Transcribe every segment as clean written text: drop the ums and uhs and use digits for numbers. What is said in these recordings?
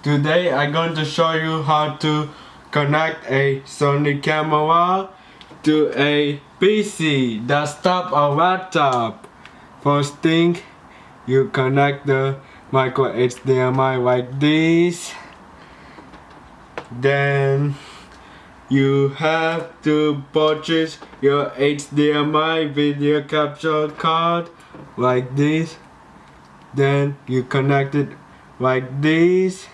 Today I'm going to show you how to connect a Sony camera to a PC, desktop or laptop. First thing, you connect the micro HDMI like this. Then you have to purchase your HDMI video capture card like this. Then you connect it like this.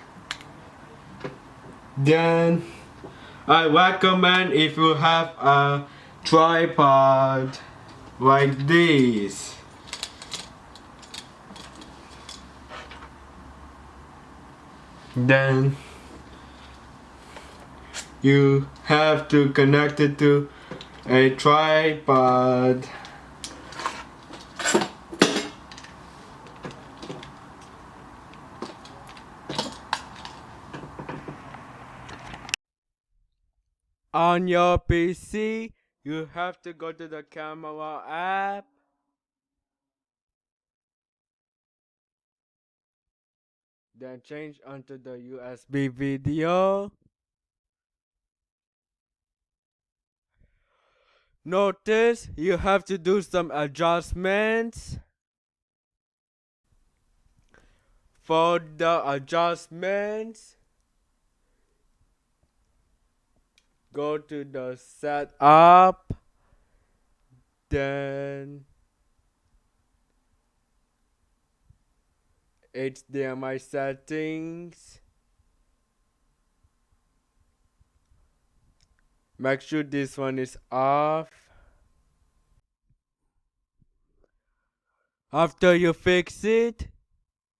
Then I recommend if you have a tripod like this. Then you have to connect it to a tripod. On your PC, you have to go to the camera app. Then change onto the USB video. Notice you have to do some adjustments. For the adjustments, go to the setup, then HDMI settings. Make sure this one is off. After you fix it,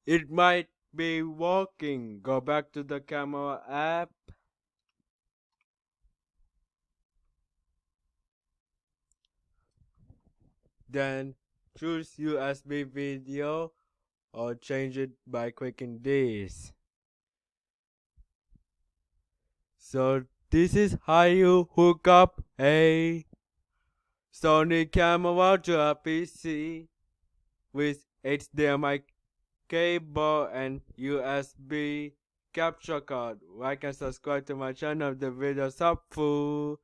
it might be working. Go back to the camera app. Then choose USB video or change it by clicking this. So this is how you hook up a Sony camera to a PC with HDMI cable and USB capture card. Like and subscribe to my channel if the video is helpful.